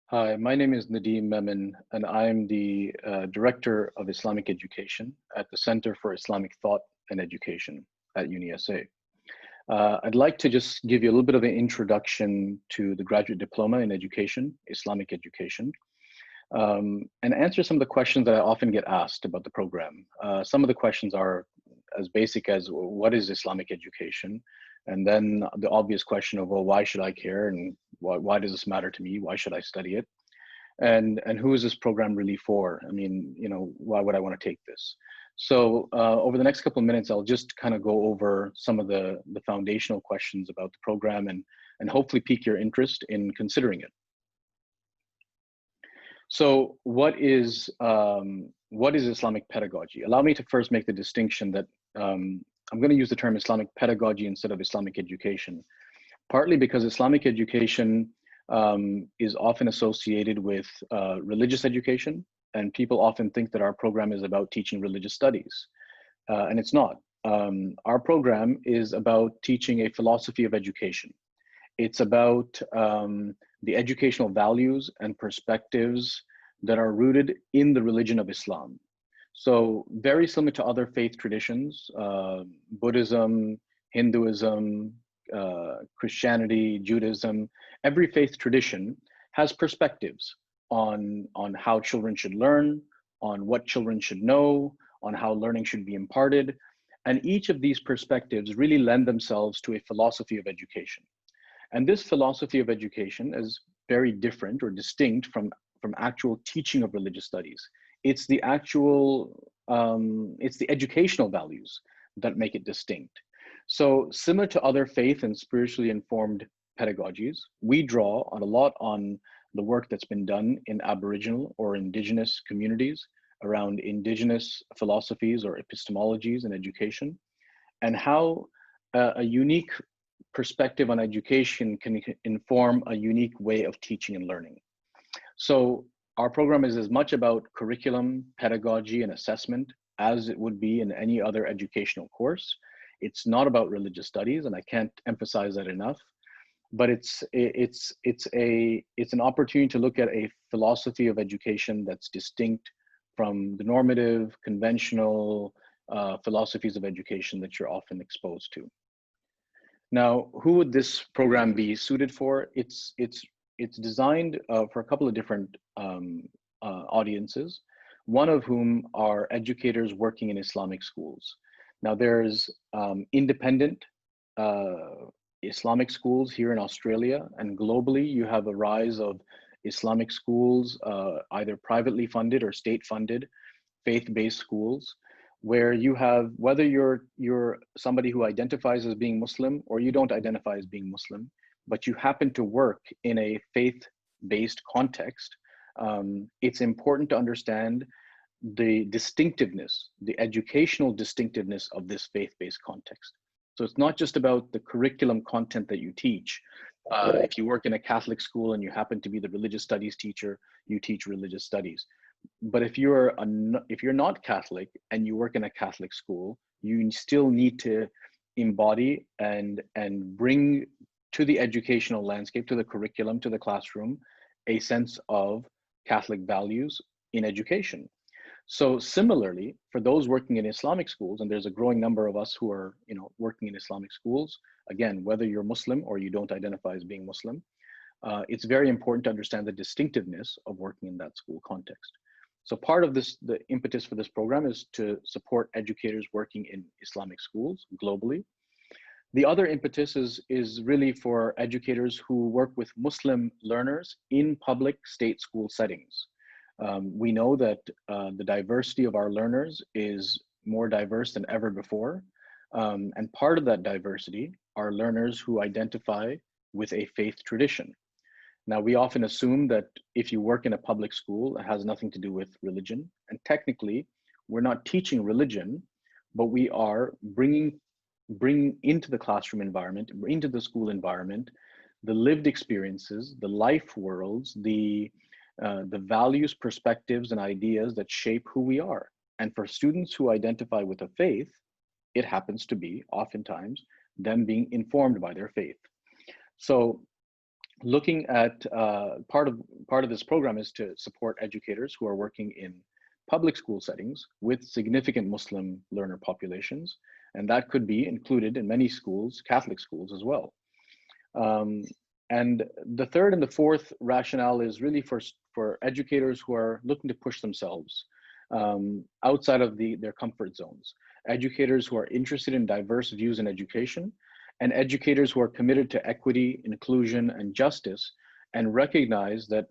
Hi, my name is Nadeem Memon, and I'm the Director of Islamic Education at the Center for Islamic Thought and Education at UniSA. I'd like to just give you a little bit of an introduction to the Graduate Diploma in Education, Islamic Education, and answer some of the questions that I often get asked about the program. Some of the questions are as basic as, what is Islamic education? And then the obvious question of, well, why should I care? And why does this matter to me? Why should I study it? And who is this program really for? I mean, why would I want to take this? So over the next couple of minutes, I'll just kind of go over some of the foundational questions about the program and hopefully pique your interest in considering it. So what is Islamic pedagogy? Allow me to first make the distinction that I'm going to use the term Islamic pedagogy instead of Islamic education, partly because Islamic education is often associated with religious education, and people often think that our program is about teaching religious studies, and it's not. Our program is about teaching a philosophy of education. It's about the educational values and perspectives that are rooted in the religion of Islam. So very similar to other faith traditions, Buddhism, Hinduism, Christianity, Judaism, every faith tradition has perspectives on how children should learn, on what children should know, on how learning should be imparted. And each of these perspectives really lend themselves to a philosophy of education. And this philosophy of education is very different or distinct from actual teaching of religious studies. It's the educational values that make it distinct. So similar to other faith and spiritually informed pedagogies, we draw on a lot on the work that's been done in Aboriginal or Indigenous communities around Indigenous philosophies or epistemologies in education, and how a unique perspective on education can inform a unique way of teaching and learning. So our program is as much about curriculum, pedagogy, and assessment as it would be in any other educational course. It's not about religious studies, and I can't emphasize that enough. But it's an opportunity to look at a philosophy of education that's distinct from the normative, conventional philosophies of education that you're often exposed to. Now, who would this program be suited for? It's designed for a couple of different audiences, one of whom are educators working in Islamic schools. Now, there's independent Islamic schools here in Australia, and globally, you have a rise of Islamic schools, either privately funded or state-funded, faith-based schools, where you have, whether you're somebody who identifies as being Muslim or you don't identify as being Muslim, but you happen to work in a faith-based context, it's important to understand the distinctiveness, the educational distinctiveness of this faith-based context. So it's not just about the curriculum content that you teach. If you work in a Catholic school and you happen to be the religious studies teacher, you teach religious studies. But if you're not Catholic and you work in a Catholic school, you still need to embody and bring to the educational landscape, to the curriculum, to the classroom, a sense of Catholic values in education. So similarly, for those working in Islamic schools, and there's a growing number of us who are working in Islamic schools, again, whether you're Muslim or you don't identify as being Muslim, it's very important to understand the distinctiveness of working in that school context. So part of this, the impetus for this program is to support educators working in Islamic schools globally. The other impetus is really for educators who work with Muslim learners in public state school settings. We know that the diversity of our learners is more diverse than ever before. And part of that diversity are learners who identify with a faith tradition. Now, we often assume that if you work in a public school, it has nothing to do with religion. And technically, we're not teaching religion, but we are bringing into the classroom environment, into the school environment, the lived experiences, the life worlds, the values, perspectives, and ideas that shape who we are. And for students who identify with a faith, it happens to be oftentimes them being informed by their faith. So looking at part of this program is to support educators who are working in public school settings with significant Muslim learner populations, and that could be included in many schools, Catholic schools as well. And the third and the fourth rationale is really for educators who are looking to push themselves outside of their comfort zones, educators who are interested in diverse views in education, and educators who are committed to equity, inclusion, and justice, and recognize that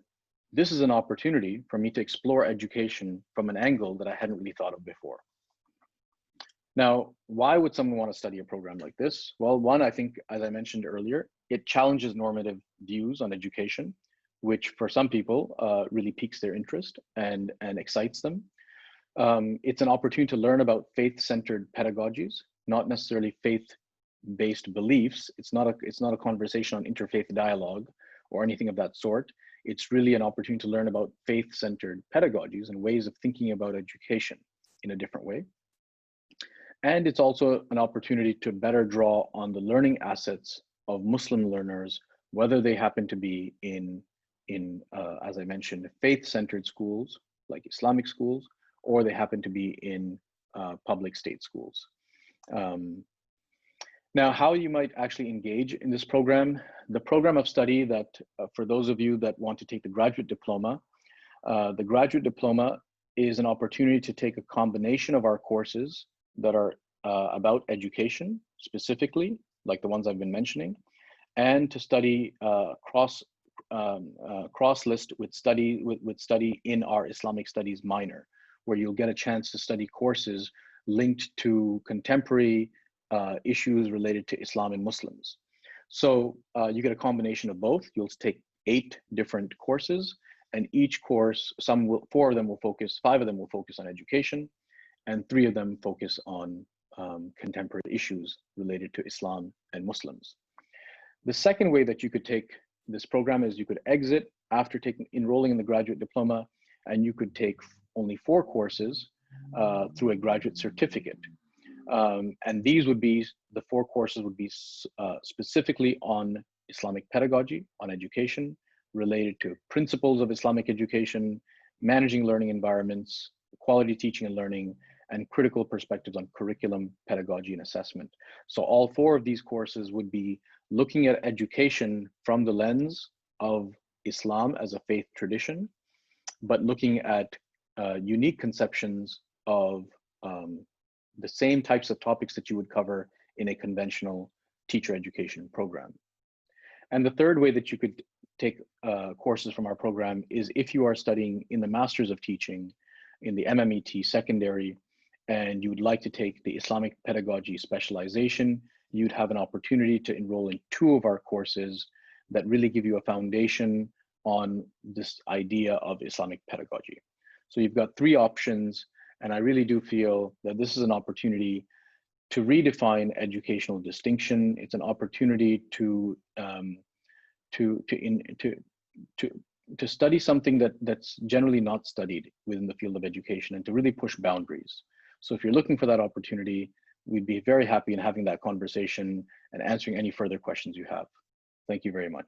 this is an opportunity for me to explore education from an angle that I hadn't really thought of before. Now, why would someone want to study a program like this? Well, one, I think, as I mentioned earlier, it challenges normative views on education, which for some people really piques their interest and excites them. It's an opportunity to learn about faith-centered pedagogies, not necessarily faith-based beliefs. It's not a conversation on interfaith dialogue or anything of that sort. It's really an opportunity to learn about faith-centered pedagogies and ways of thinking about education in a different way. And it's also an opportunity to better draw on the learning assets of Muslim learners, whether they happen to be in as I mentioned, faith-centered schools like Islamic schools, or they happen to be in public state schools. Now, how you might actually engage in this program, the program of study that, for those of you that want to take the graduate diploma is an opportunity to take a combination of our courses that are about education specifically, like the ones I've been mentioning, and to study cross-list with study in our Islamic studies minor, where you'll get a chance to study courses linked to contemporary issues related to Islam and Muslims. So you get a combination of both. You'll take 8 different courses, and each course, 5 of them will focus on education, and 3 of them focus on contemporary issues related to Islam and Muslims. The second way that you could take this program is you could exit after enrolling in the graduate diploma, and you could take only 4 courses through a graduate certificate. And these would be, the 4 courses would be specifically on Islamic pedagogy, on education, related to principles of Islamic education, managing learning environments, quality teaching and learning, and critical perspectives on curriculum, pedagogy, and assessment. So all 4 of these courses would be looking at education from the lens of Islam as a faith tradition, but looking at unique conceptions of the same types of topics that you would cover in a conventional teacher education program. And the third way that you could take courses from our program is if you are studying in the Masters of Teaching, in the MMET secondary, and you would like to take the Islamic Pedagogy Specialization, you'd have an opportunity to enroll in 2 of our courses that really give you a foundation on this idea of Islamic pedagogy. So you've got 3 options, and I really do feel that this is an opportunity to redefine educational distinction. It's an opportunity to study something that's generally not studied within the field of education, and to really push boundaries. So if you're looking for that opportunity, we'd be very happy in having that conversation and answering any further questions you have. Thank you very much.